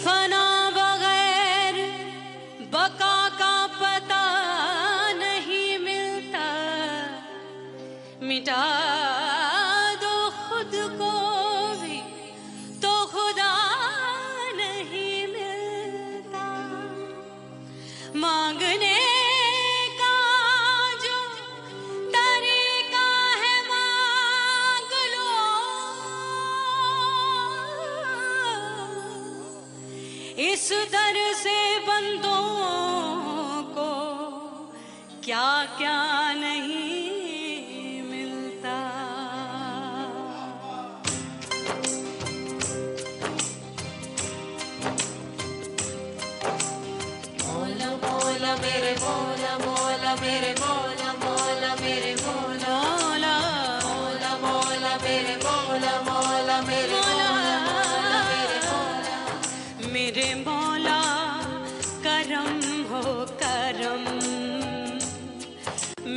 फना बगैर बका का पता नहीं मिलता, मिटा दो खुद को भी तो खुदा नहीं मिलता। मांगने का जो तरीका है मांग लो, इस दर से बंदों को क्या क्या नहीं मिलता। मौला मौला मेरे मौला, मौला मेरे मौला, मौला मेरे मौला, मौला मौला मेरे मौला, मौला मेरे मौला, मौला मेरे मौला। मेरे मौला करम हो करम,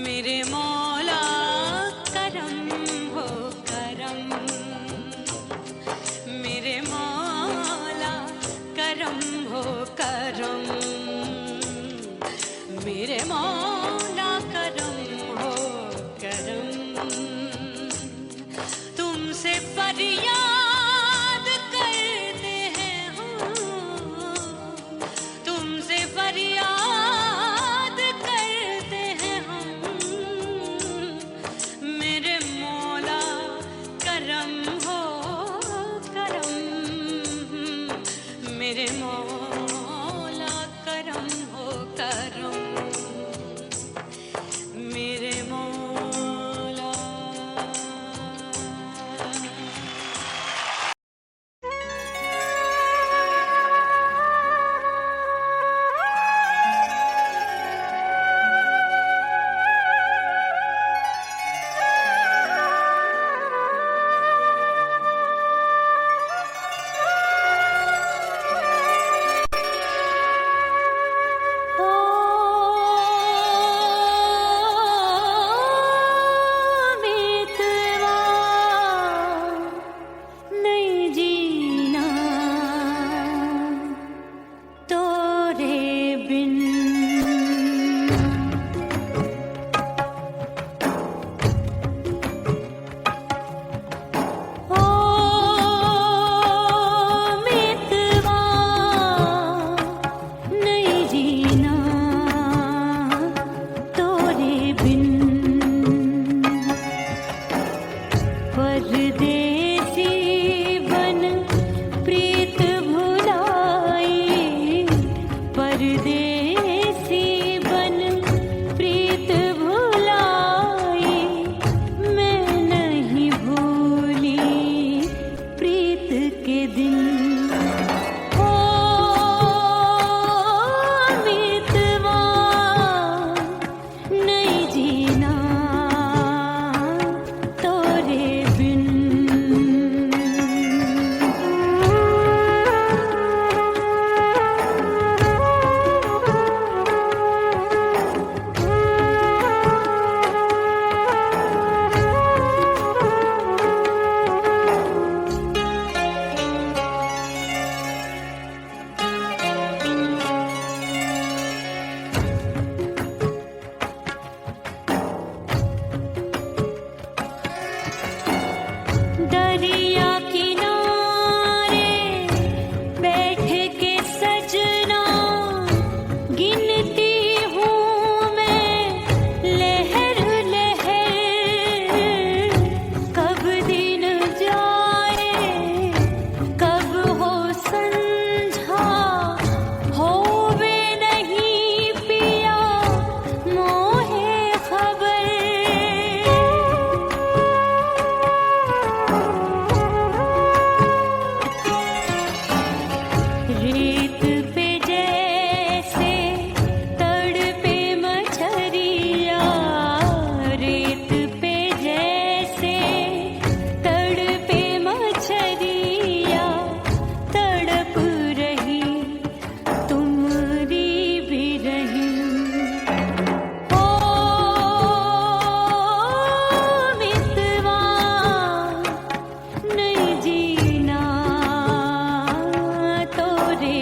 मेरे मौला करम हो करम, मेरे मौला करम हो करम, मेरे मौला करम हो करम। तुमसे फरियाद करते हैं हम, तुमसे फरियाद करते हैं हम, मेरे मौला करम हो करम, मेरे मौला करम हो करम, मेरे मौला। रे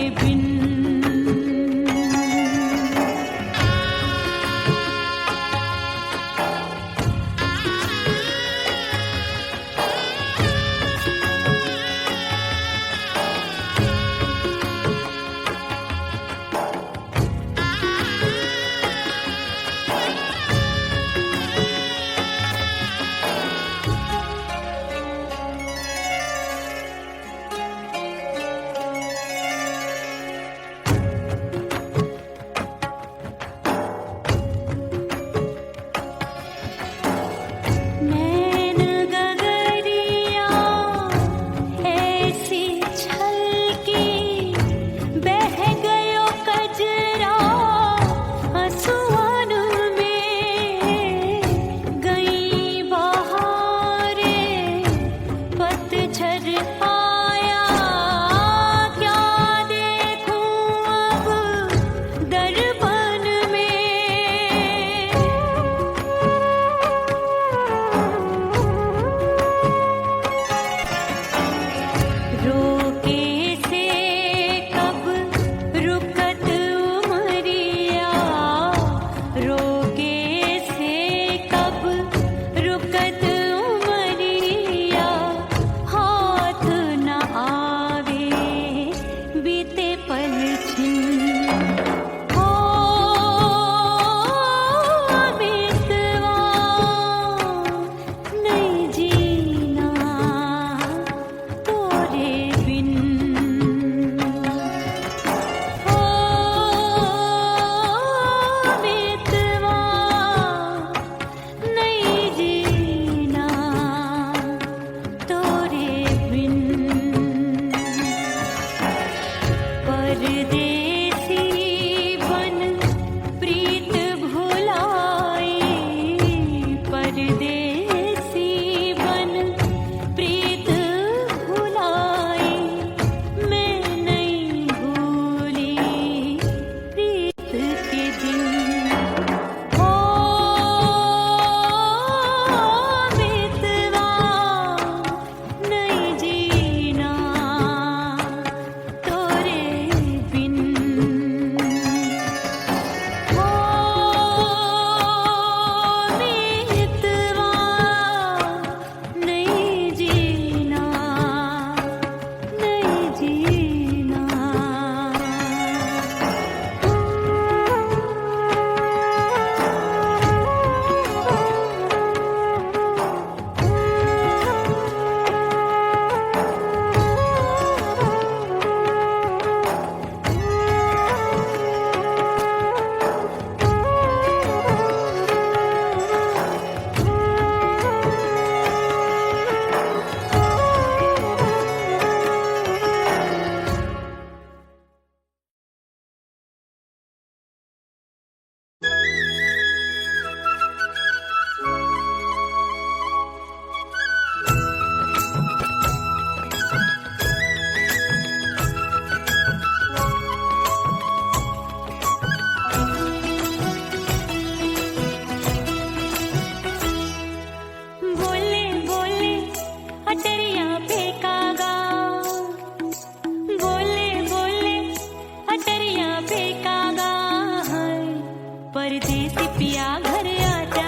परदेसी पिया घर आजा,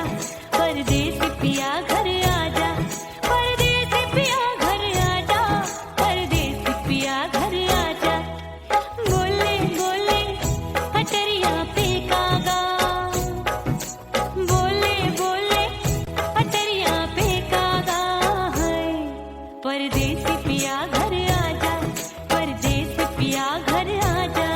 परदेसी पिया घर आजा, परदेसी पिया घर आजा, परदेसी पिया घर आजा। बोले बोले अटरिया पे कागा, बोले बोले अटरिया पे कागा है। परदेसी पिया घर आजा, परदेसी पिया घर आजा।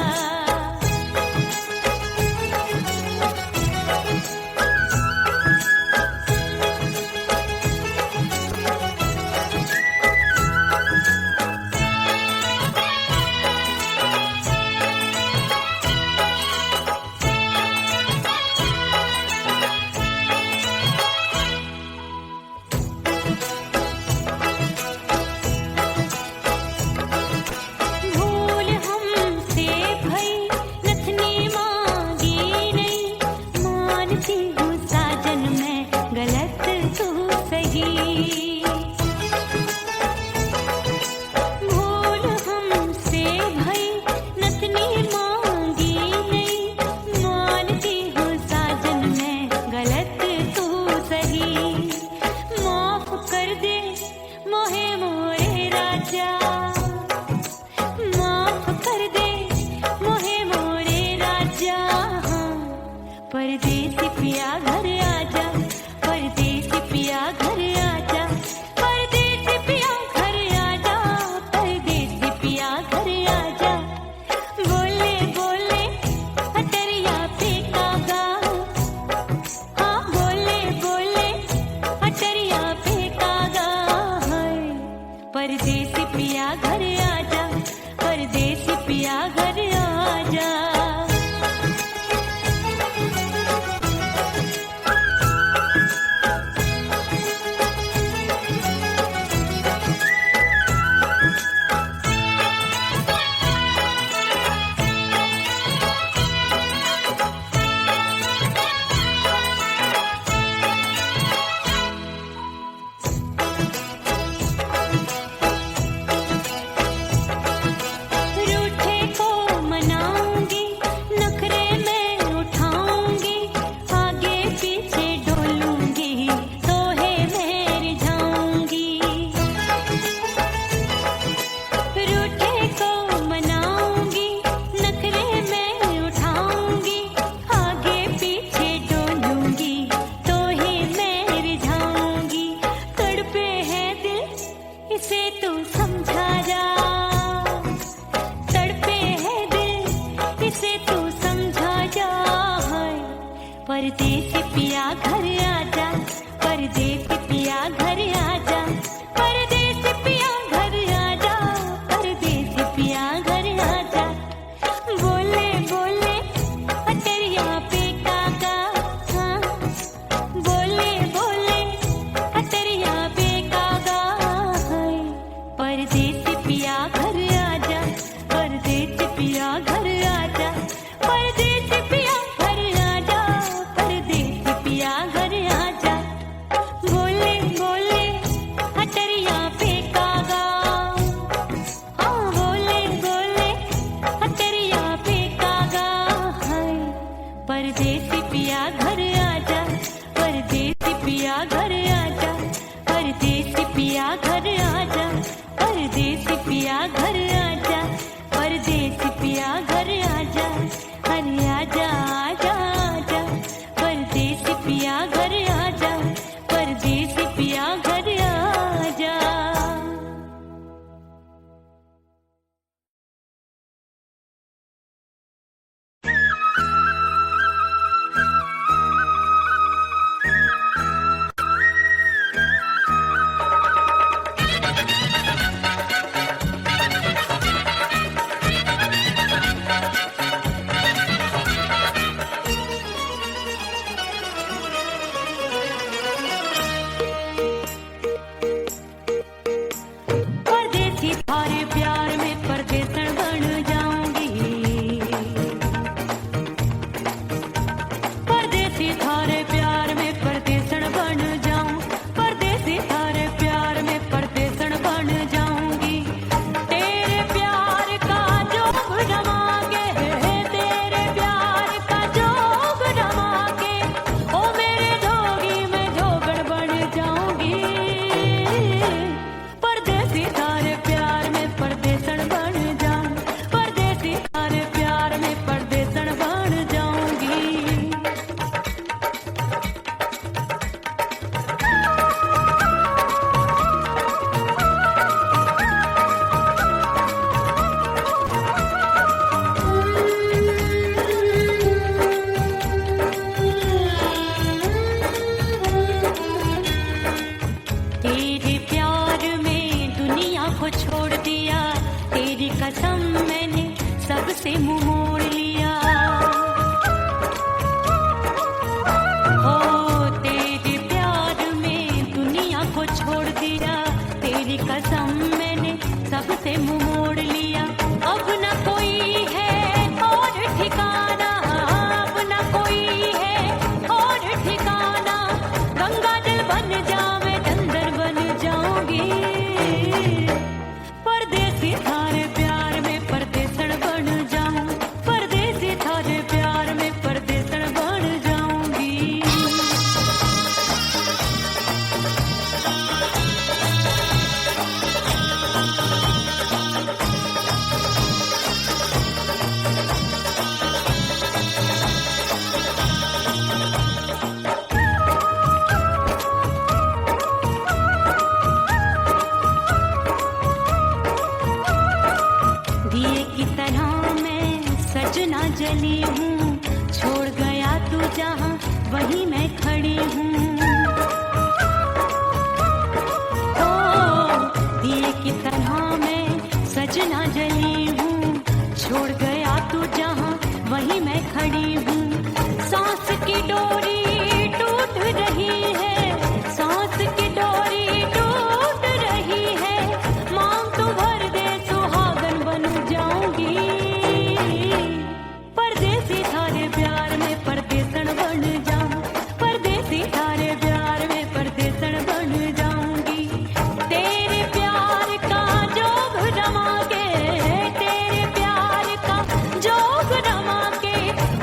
भूल हमसे भई नथनी मांगी नहीं, मानती हूँ साजन मैं गलत तू सही। भूल हमसे भई नथनी मांगी नहीं, मानती हूँ साजन मैं गलत तू सही। माफ कर दे मोहे मोरे राजा, माफ कर दे मोहे मोरे राजा। परदेसी पिया घर आजा, परदेसी पिया घर आजा, परदेसी पिया घर आजा, परदेसी पिया घर आजा। बोले बोले अटरिया पे कागा, हाँ बोले बोले अटरिया पे कागा है। परदेसी पिया घर आजा, परदेसी पिया घर आजा। रूठे को मनाऊंगी, नखरे में उठाऊंगी, आगे पीछे डोलूंगी, तोहे मैं रिझाऊंगी। रूठे को मनाऊंगी, नखरे में उठाऊंगी, आगे पीछे डोलूंगी, तोहे मैं रिझाऊंगी। तड़पे है दिल इसे तू समझा जा, तड़पे है दिल इसे तू समझा जा है। परदेसी पिया घर आजा, परदेसी पिया घर आजा, परदेसी पिया घर आजा, परदेसी पिया घर आजा। बोले बोले अटरिया पे कागा, हाँ बोले बोले अटरिया पे कागा है। परदेसी पिया घर आजा, परदेसी पिया घर आजा, परदेसी पिया घर आजा, परदेसी पिया घर आजा। बोले बोले अटरिया पे कागा, हाँ बोले बोले अटरिया पे कागा है। परदेसी पिया घर आजा, परदेसी पिया घर आजा, परदेसी पिया घर आजा, परदेसी पिया घर आजा, परदेसी पिया घर आजा। अरे आजा आजा आजा, परदेसी पिया घर आजा, परदेसी पिया घर आजा। से मुंह मोड़ लिया। हो तेरे प्यार में दुनिया को छोड़ दिया, तेरी कसम मैंने सबसे मुंह मोड़ लिया। अब न कोई है और ठिकाना, अब न कोई है और ठिकाना। गंगा जल बन जावे चंदर बन जाऊंगी, परदेसी थारे प्यार में परदेसण बन जाऊं, परदेसी थारे प्यार में परदेसण बन जाऊंगी। दिए की तरह मैं सजना जली हूँ, छोड़ गया तू जहाँ वहीं मैं खड़ी हूँ। ओ दिए की तरह मैं सजना जली हूँ, छोड़ गया तू जहाँ वहीं मैं खड़ी हूँ। सांस की डोरी टूट रही है, सांस की डोरी टूट रही है। मांग तू भर दे सुहागन बन जाऊंगी, परदेसी थारे प्यार में परदेसण बन जाऊं, परदेसी थारे प्यार में परदेसण बन जाऊंगी। तेरे प्यार का जोग रमा के, तेरे प्यार का जोग रमा के,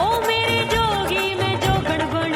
ओ मेरे जोगी मैं जोगण बन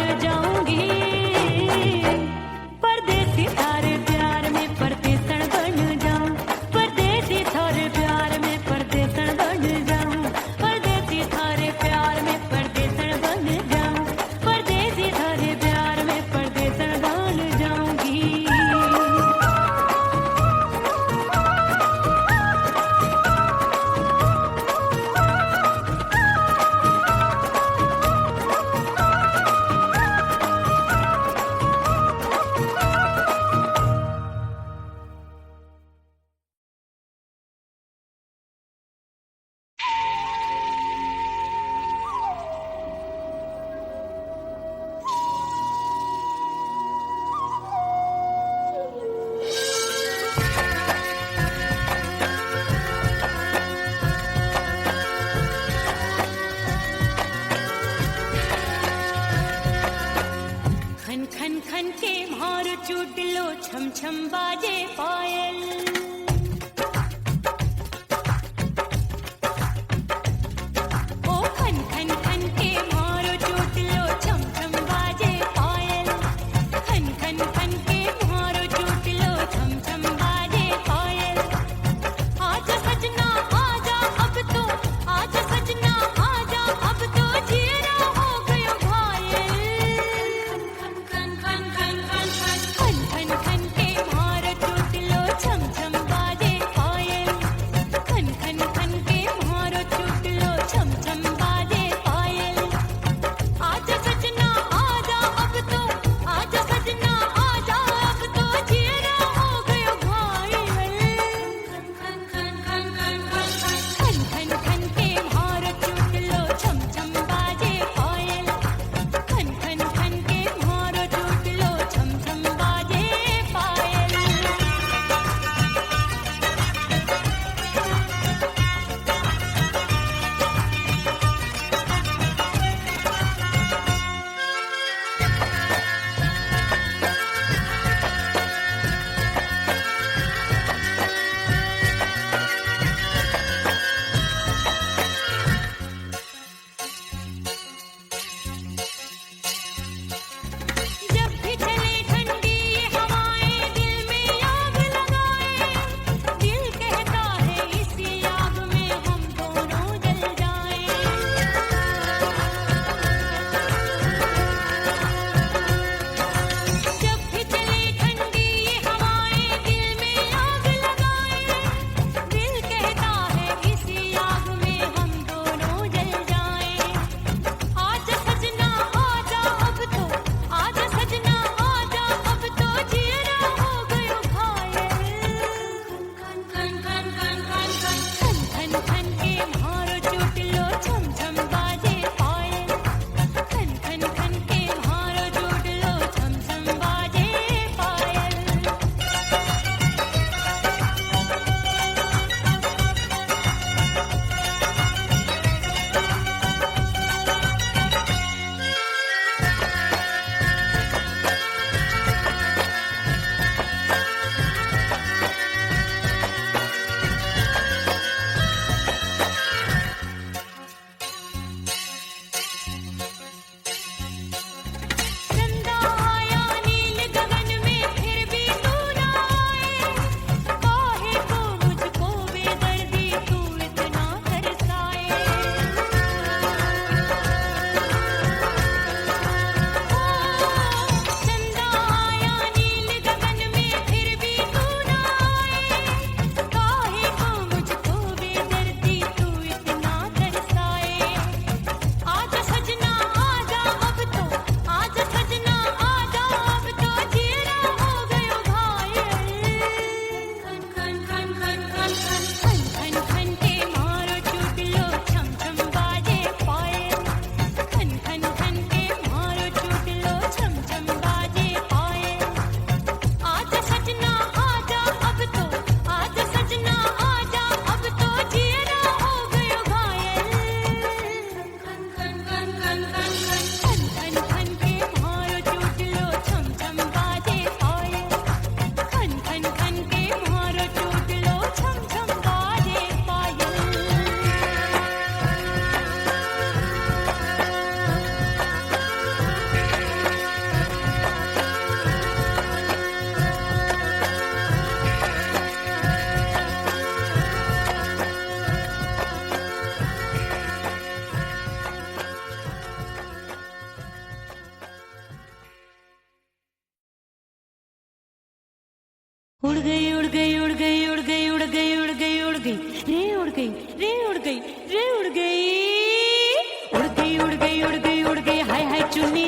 उड़ गई उड़ गई उड़ गई उड़ गई उड़ गई हाय हाय चुन्नी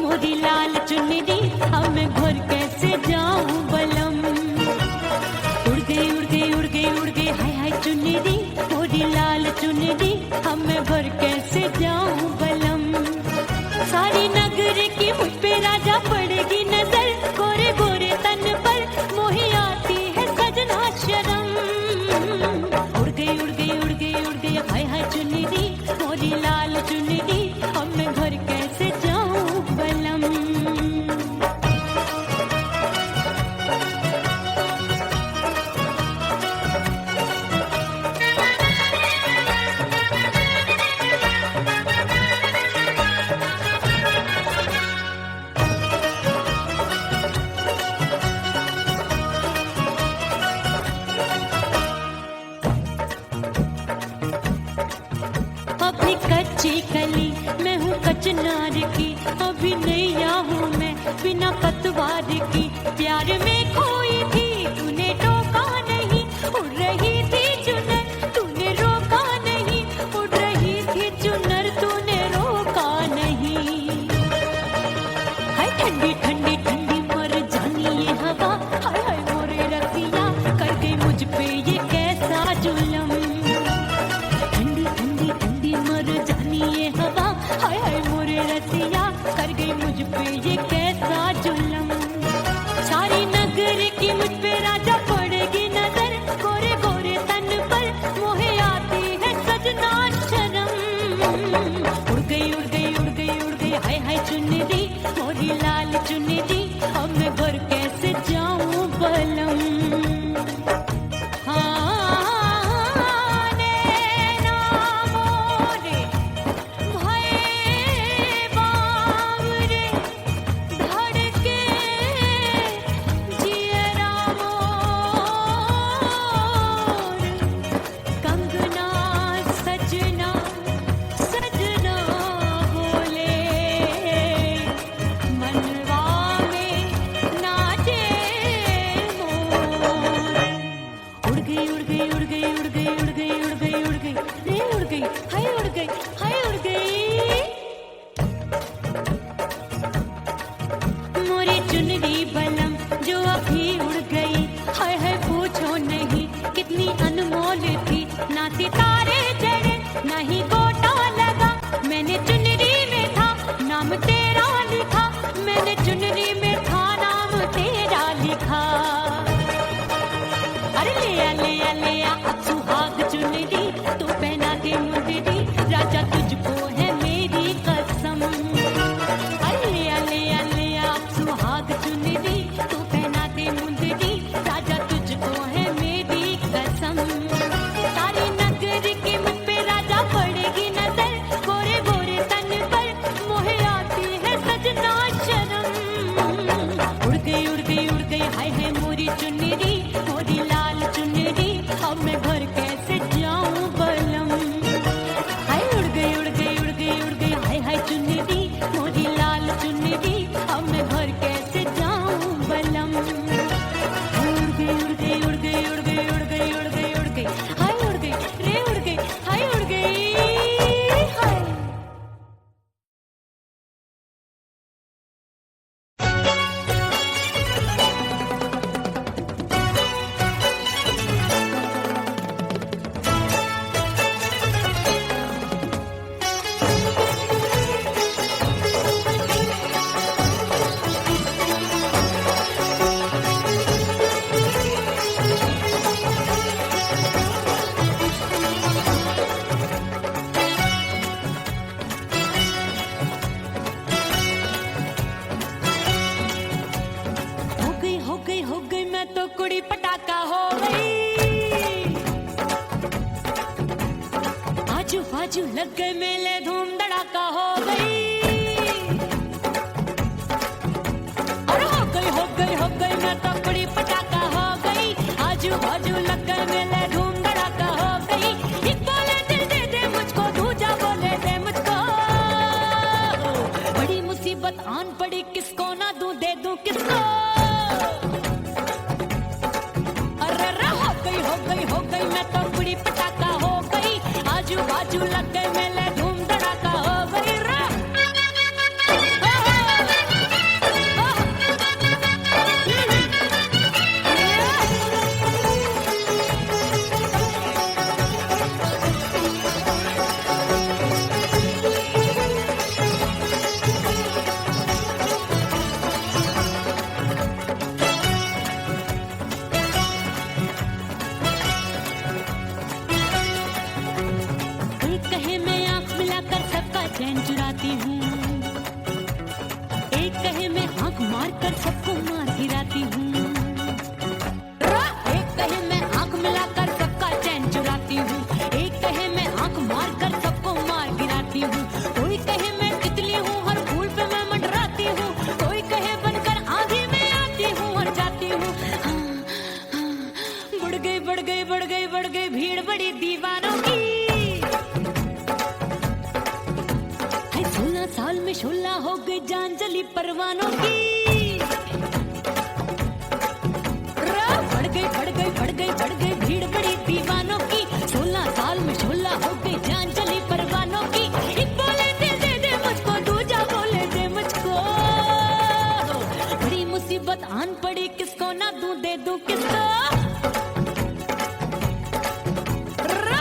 मोरी लाल चुन्नी अब मैं घर कैसे जाऊं बलम उड़ गई उड़ गई उड़ गई उड़ गई हाय हाय चुन्नी मोरी लाल चुन्नी अब मैं घर कैसे जाऊं बलम सारी नगर की मुझ पे राजा पड़ेगी नजर गोरे गोरे तन पर मोही आती है सजना शर्म उड़ गई उड़ गई उड़ गई उड़ गई हाय हाय चुन्नी मोरी लाल चुन्नी अब मैं घर कैसे जाऊं बलम अभी कच्ची कली मैं हूँ कचनार की अभी नैया हूँ मैं बिना पतवार की प्यार में खोई थी तूने टोका नहीं उड़ रही थी चुनर तूने रोका नहीं उड़ रही थी चुनर तूने रोका नहीं हाय ठंडी ठंडी ठंडी मर जानी ये हवा हाय हाय मोरे रतिया कर गई मुझ पे ये कैसा जुलम मर जानी ये हवा हाय हाय मोरे रसिया कर गई मुझ पे ये कैसा जुलम सारी नगर की मुझ पे राजा पड़ेगी नजर गोरे गोरे तन पर मोहे आती है सजना शर्म उड़ गई उड़ गई उड़ गई उड़ गई हाय हाय चुन्नी मोरी लाल चुन्नी अब मैं घर कैसे जाऊं बलम चुनरी बलम जो अभी उड़ गई हाय हाय पूछो नहीं कितनी अनमोल थी ना सितारे चढ़े ना ही गोटा लगा मैंने चुनरी में था नाम तेरा लिखा मैंने चुनरी में था नाम तेरा लिखा अरे ले आ अब सुहाग चुनरी तू पहना दे मुंदरी राजा तुझको है मेरी कसम सुहाग चुनरी तू पहना दे मुंदरी राजा तुझको है मेरी कसम सारी नगर की मुझ पे राजा पड़ेगी नजर गोरे गोरे तन पर मोहे आती है सजना शर्म उड़ गई उड़ गई उड़ गई हाय हाय मोरी चुनरी मोरी लाल चुनरी अब मैं घर कैसे जाऊं बलम हाय उड़ गई उड़ गई उड़ गई उड़ गई हाय हाय चुनरी मोरी लाल चुनरी अब मैं घर कैसे जाऊं बलम उड़ गई उड़ गई उड़ गई उड़ गई उड़ गई उड़ गई उड़ गई हाय उड़ गई रे उड़ गई हाय उड़ गई हाय बाजू लग गए मेले धूम धड़ाका हो गई और हो गई मैं तो बड़ी पटाखा हो गई आजू बाजू लग गए मेले धूम धड़ाका हो गई एक बोले दिल दे दे मुझको दूजा बोले दे मुझको बड़ी मुसीबत आन पड़ी किसको ना दूं दे दूं किसको अरे हो गई मैं तो बड़ी पटाखा हो गई आजू बाजू लग लग गए मेले धूम धड़ाका हो गई रे। चैन चुराती हूँ, एक कहे मैं आंख मार कर सबको मार गिराती हूँ। एक कहे मैं आंख मिलाकर सबका चैन चुराती हूँ, एक कहे मैं आंख मार कर सबको मार गिराती हूँ। कोई कहे मैं तितली हूँ हर फूल पे मैं मंडराती हूँ, कोई कहे बनकर आंधी में आती हूँ और जाती हूँ। बढ़ गई बढ़ गई बढ़ गई बढ़ गई भीड़ बड़ी दीवानों की। 16 साल में शोला हो गई जान जली परवानों की। बढ़ गई बढ़ गई बढ़ गई बढ़ गई भीड़ बड़ी दीवानों की। 16 साल में शोला हो गई जान जली परवानों की। एक बोले दिल दे दे मुझको, दूजा बोले दे मुझको। बड़ी मुसीबत आन पड़ी, किसको ना दूं दे दूं किसको।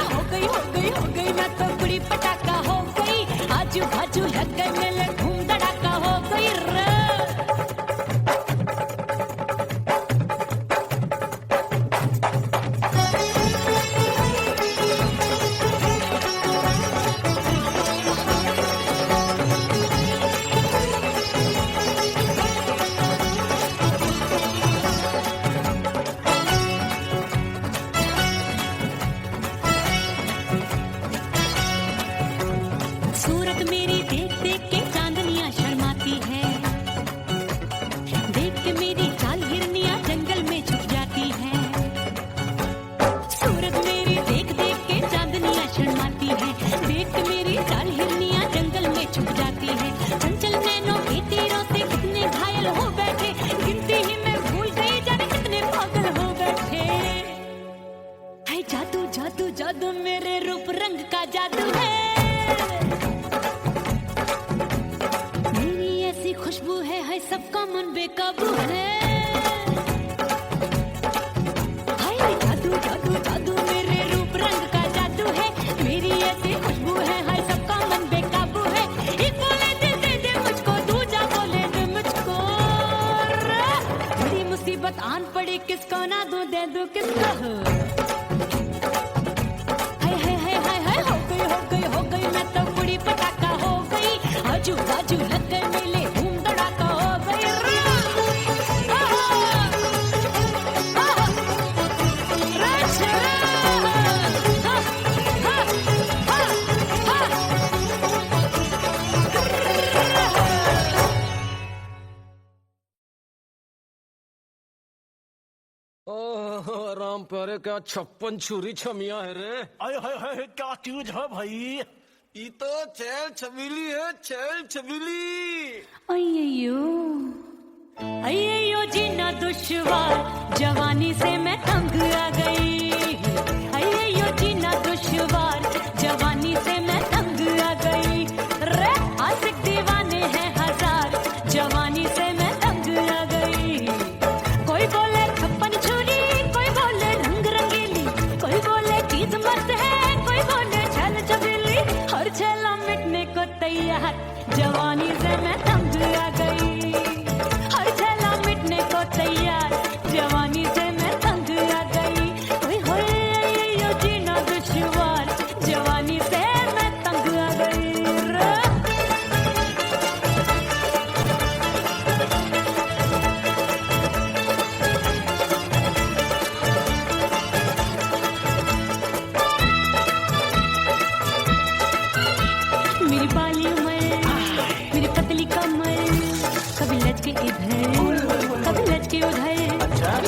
हो गई मैं तो बड़ी पटाखा हो गई, आजू बाजू लग गए मेले धूम धड़ाका हो गई रे। सूरत मेरी देख देख के चांदनियां शर्माती है, देख के मेरी चाल हिरनियां जंगल में छुप जाती है। सूरत मेरी देख देख के चांदनियां शर्माती है, देख के मेरी चाल हिरनियां जंगल में छुप जाती है। चंचल नैनों के तीरों से कितने घायल हो बैठे, गिनती ही मैं भूल गई जाने कितने पागल हो बैठे। है जादू जादू जादू मेरे रूप रंग का जादू है, खुशबू है सबका मन बेकाबू है। हाय जादू जादू जादू मेरे रूप रंग का जादू है, मेरी ऐसी खुशबू है हाय सबका मन बेकाबू है। एक बोले दिल दे दे मुझको, दूजा बोले दे मुझको। बड़ी मुसीबत आन पड़ी, किसको ना दूं दे दूं किसको। हाय हाय हाय हाय हाय हो गई हो गई हो गई मैं तो बड़ी पटाखा हो गई, आजू बाजू लग गए मेले राम प्यारे क्या 56 छुरी छमिया है रे। हाय हाय हाय क्या चीज है भाई। ये तो चैल छबीली है, चैल छबीली। अय्यो जीना दुश्वार, जवानी से मैं तंग आ गई। अय्यो जीना दुश्वार, जवानी से मैं तंग आ गई रे। आशिक दीवाने हैं हजार, जवानी से मैं तंग आ गई। कोई बोले 56 छुरी, कोई बोले रंग रंगीली, कोई बोले चीज मस्त है, कोई बोले छल छबीली। हर छेला मिटने को तैयार, जवानी से मैं तंग आ गई। हर छेला मिटने को तैयार, जवानी से मैं तंग आ गई। कोई होए जीना दुश्वार, जवानी से मैं तंग आ गई रे। मेरी बाली उमर, मेरी पतली कमर, कभी लचके इधर कभी लचके उधर।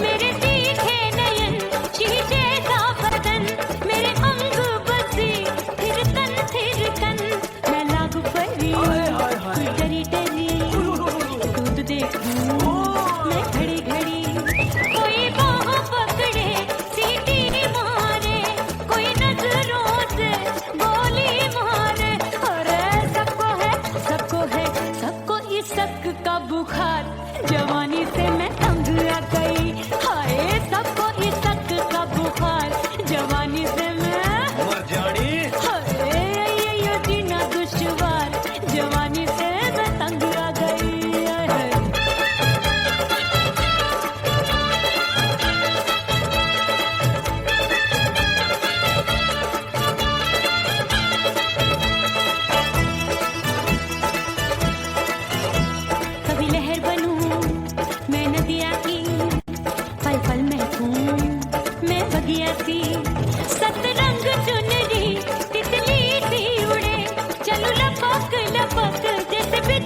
मेरे तीखे नयन, शीशे का बदन, मेरे अंग बसे फिर तन फिर कन। मैं लागू परी डरी डरी, दूध देखूं मैं घड़ी घड़ी। कोई बाह पकड़े सीटी मारे, कोई नजरों से गोली मारे।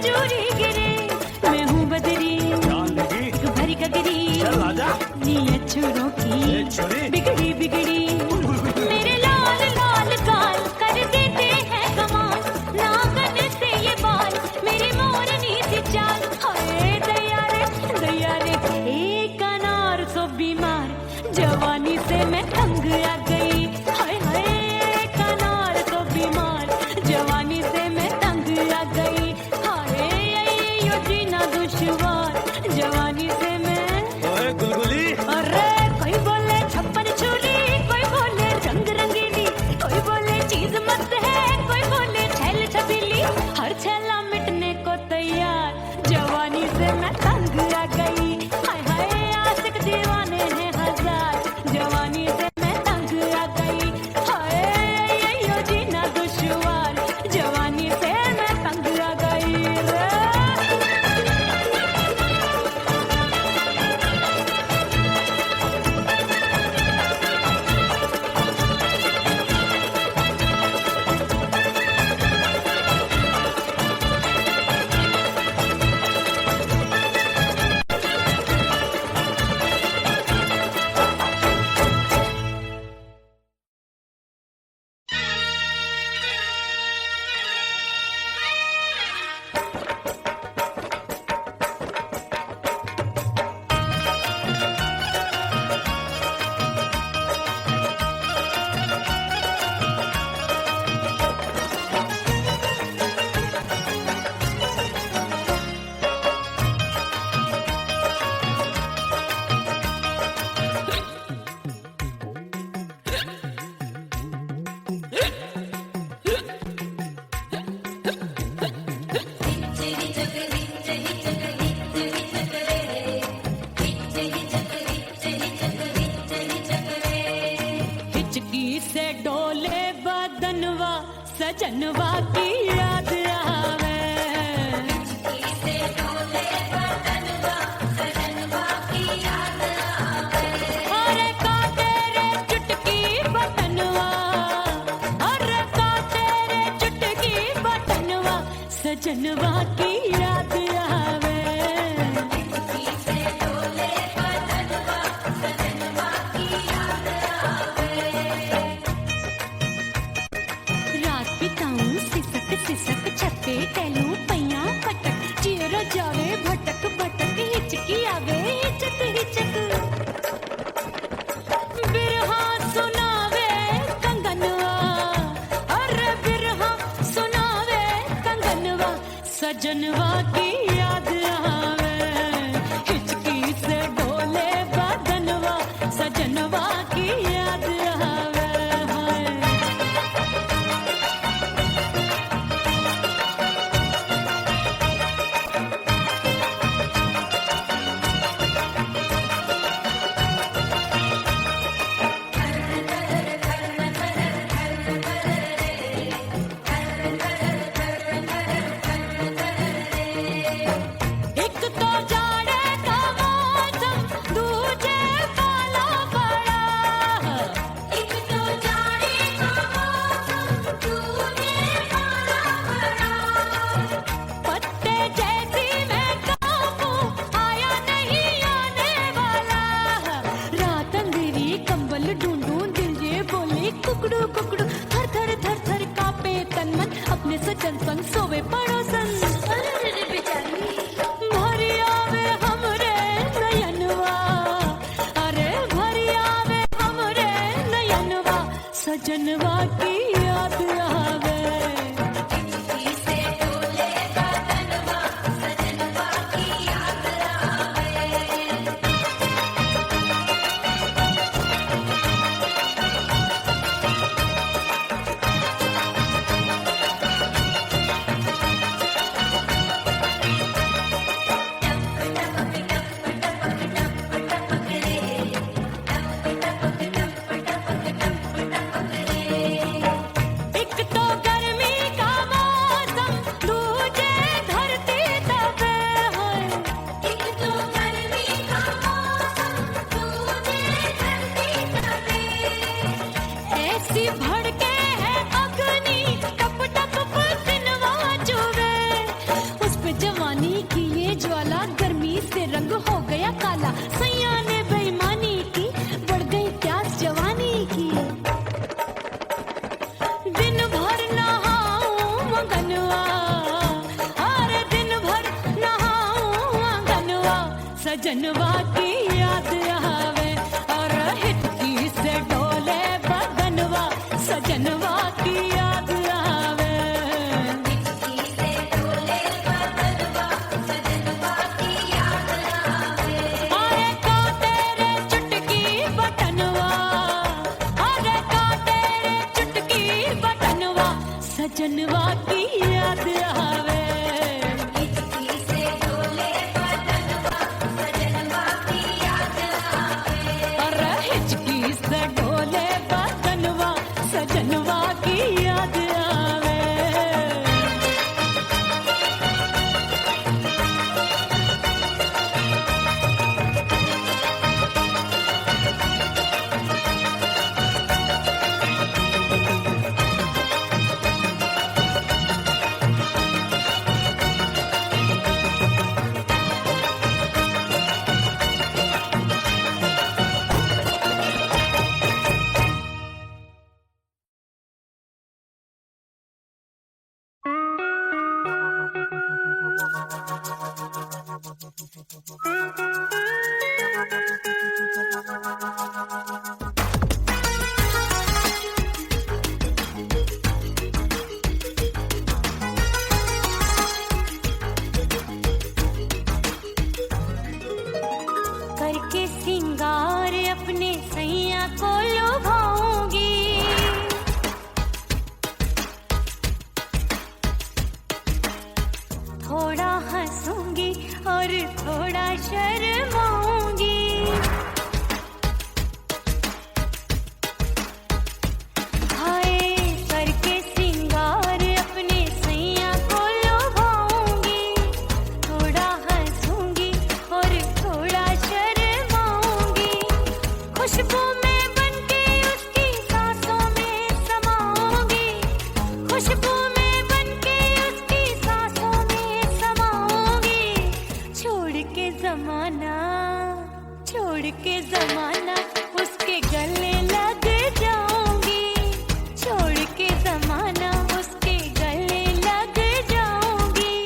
चूरी गिरे मैं हूँ बदरी जान लगी एक भरी गगरी चल आजा नी अछूरों की ए छोरी बिगड़ी बिगड़ी मेरे लाल लाल गाल कर देते हैं कमाल नागन से ये बाल मेरी मोरनी सी चाल हाय दया रे एक अनार सो बीमार जवानी से मैं तंग आ गई हाय हाय एक अनार सो बीमार जवानी से मैं तंग आ गई हाय यो जीना दुश्वार जवानी से मैं ओए गुलगुली अरे कोई बोले छप्पन छुरी कोई बोले रंग रंगीली कोई बोले चीज मस्त है कोई बोले छैल छबीली हर छैला मिटने को तैयार जवानी से मैं तंग आ गई हाय हाय आशिक दीवाने हैं हजार जवानी से मैं तंग आ गई हाय यो जीना दुश्वार जवानी से मैं तंग आ गई रे हिचकी से डोले बदनवा सजनवा की याद आवे अरे काटे रे चुटकी बटनवा अरे काटे रे चुटकी बटनवा सजनवा की याद आवे रात बिताऊं सिसक सिसक छत्ते टैलूं पैया पटक चेहरा जावे भटक भटक हिचकी आवे हिचक हिचक बिरहा सुनावे कंगनवा अरे बिरहा सुनावे कंगनवा सजनवा की याद आवे हिचकी से डोले बदनवा सजनवा की याद आवे हाय एक तो जाड़े का मौसम दूजे काला बड़ा एक तो जाड़े का मौसम दूजे काला बड़ा पत्ते जैसी मैं काबू आया नहीं आने वाला रात अंधेरी कंबल ढूंढूं दिल ये बोले कुकड़ू कुकड़ू थर थर थर थर कांपे तन मन अपने सजन संग सोवे पड़ोसन भरी आवे हमरे नयनवा अरे भरी आवे हमरे नयनवा सजनवा की याद आवे सजनवा की याद आवे और हिचकी से डोले बदनवा सजनवा की याद आवे हिचकी से डोले बदनवा सजनवा की याद आवे अरे का तेरे चुटकी बटनवा अरे का तेरे चुटकी बटनवा सजनवा की याद आवे सजनवा की याद आवे करके सिंगार अपने सैया को लुभाऊंगी थोड़ा हंसूंगी और थोड़ा शर्माऊंगी हाय करके सिंगार अपने सैया को लुभाऊंगी थोड़ा हंसूंगी और थोड़ा शर्माऊंगी खुशबू में बनके उसकी सांसों में समाऊंगी खुशबू में बनके उसकी सांसों में समाऊंगी छोड़ के जमाना उसके गले लग जाऊंगी छोड़ के जमाना उसके गले लग जाऊंगी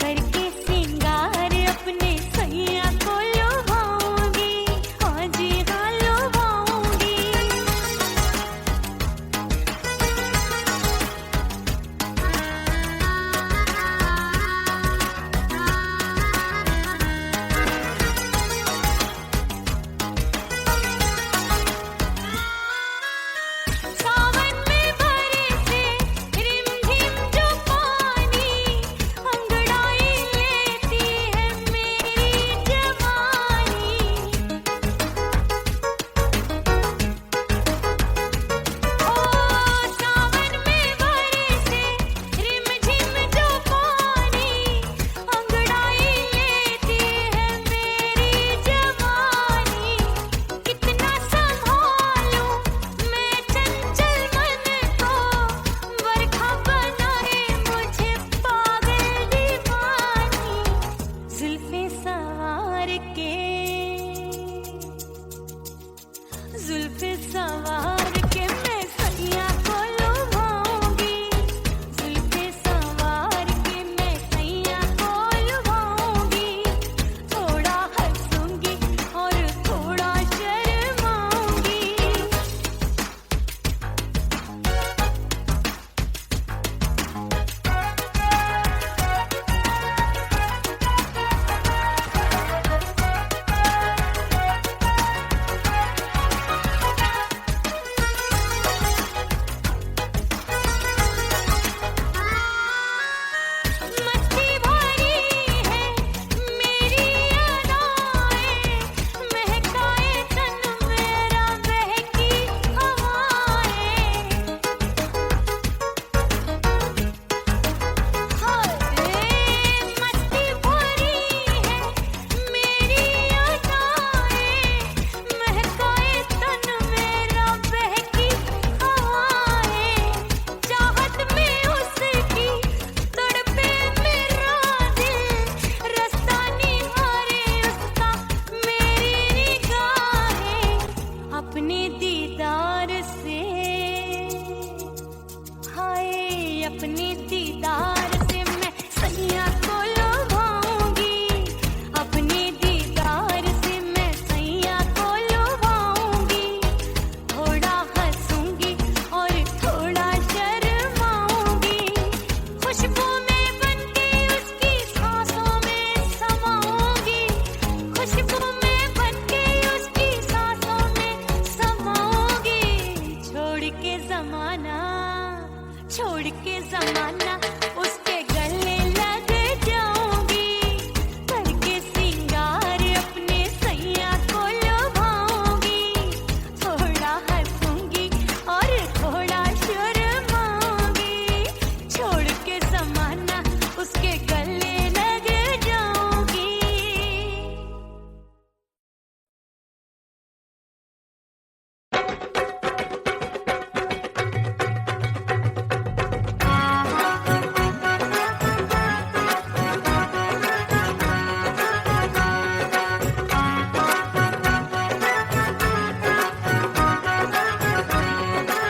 करके सिंगार अपने सैया को लुभाऊंगी हाँ जी हाँ लुभाऊंगी समाना उसके गले लग जाऊंगी करके सिंगार अपने सैया को लुभाऊंगी थोड़ा हंसूंगी और थोड़ा शर्माऊंगी छोड़ के समाना उसके गले लग जाऊंगी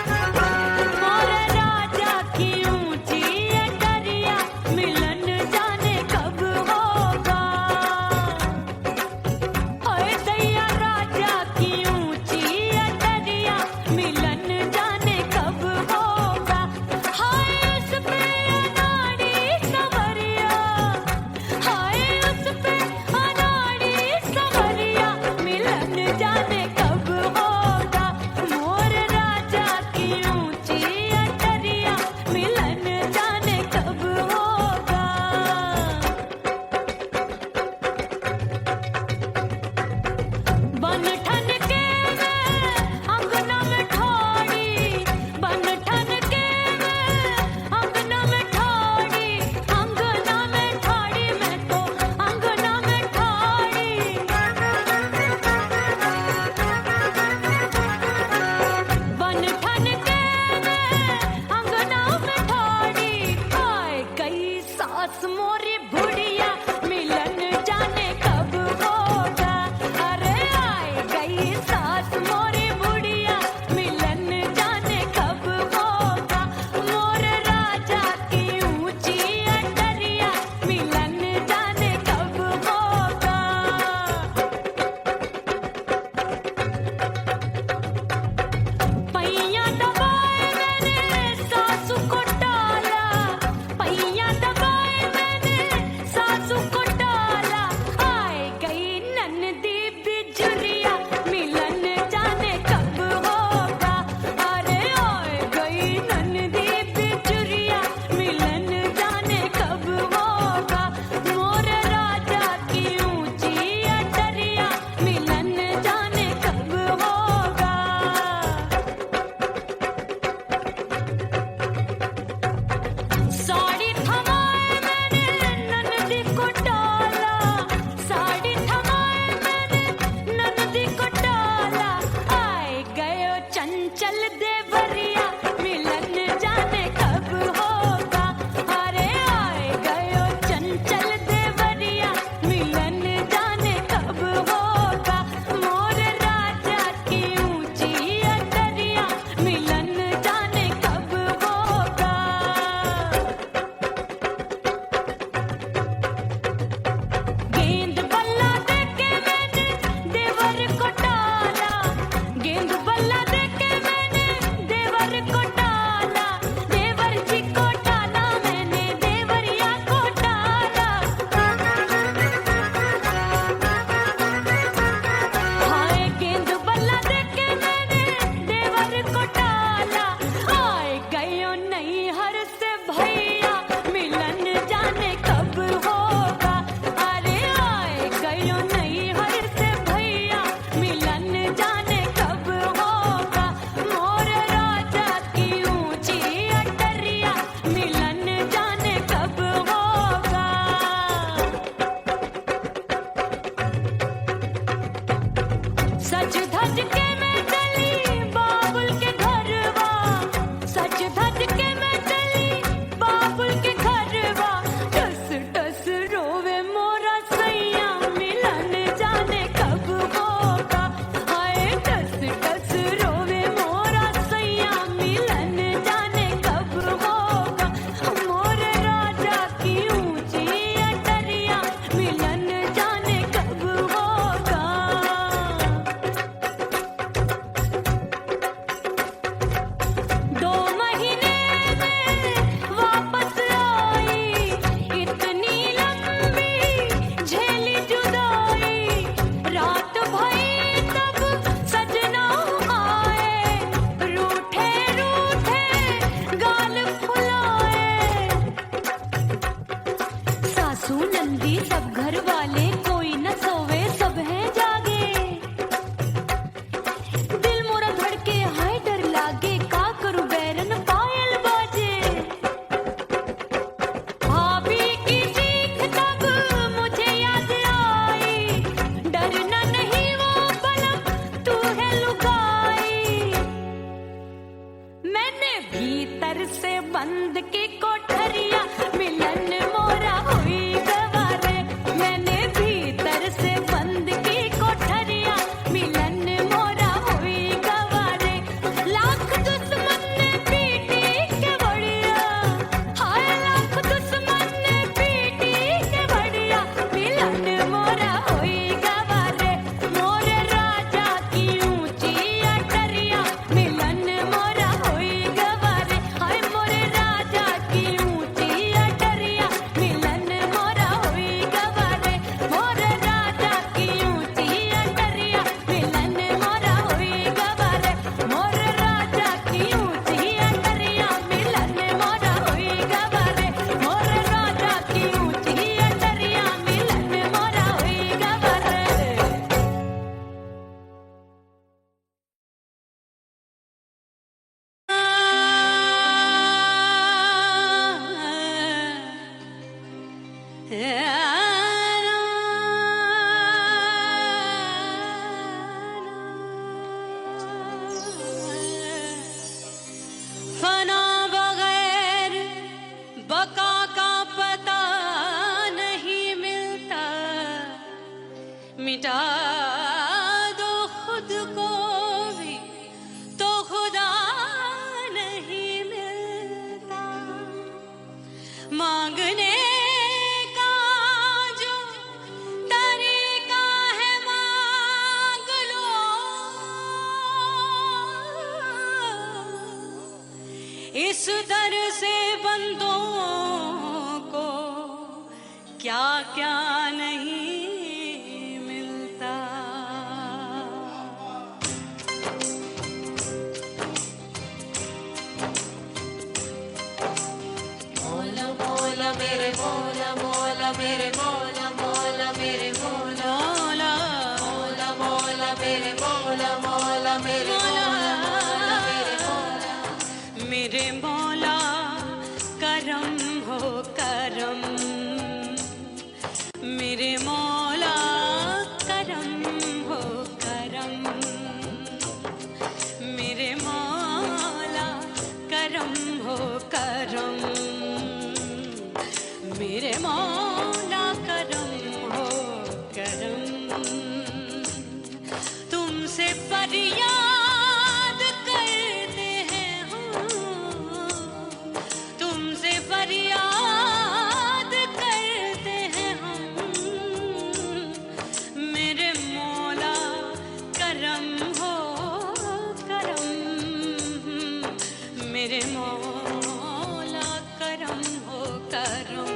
मोर राजा की ऊंची अटरिया मिलन जाने कब होगा ओए दैया राजा की ऊंची अटरिया मिलन जाने कब होगा हाय उस पे अनाड़ी सवरिया हाय उस पे अनाड़ी सवरिया मिलन जाने कब होगा मोर राजा की ऊंची अटरिया मिलन जाने कब होगा बन ठन के मैं अंगना में ठाड़ी बन ठन के मैं अंगना में ठाड़ी मैं तो अंगना में ठाड़ी बन ठन के मैं अंगना में ठाड़ी आए गई सास मोरी बुढ़िया मिलन जाने कब होगा अरे आए गई सास मोरी बुढ़िया मिलन जाने कब होगा मोर राजा की ऊंची अटरिया मिलन जाने कब होगा पैया दबाए मैंने सासू को टाला पैया दबाए मैंने फना बगैर बका का पता नहीं मिलता, मिटा दो खुद को भी तो खुदा नहीं मिलता। मांगने का जो तरीका है मांग लो, इस दर से बंदों को क्या क्या नहीं मिलता। मौला मौला मेरे मौला मौला मेरे मौला मौला मेरे मौला मौला मौला मेरे मौला मौला मेरे मौला मेरे मौला मेरे मौला करम हो करम, मेरे मौला करम हो करम, मेरे मौला करम हो करम, मेरे मौला करम हो करम। तुमसे फरियाद करते हैं हम, तुमसे फरियाद करते हैं हम, मेरे मौला करम हो करम, मेरे मौला करम हो करम।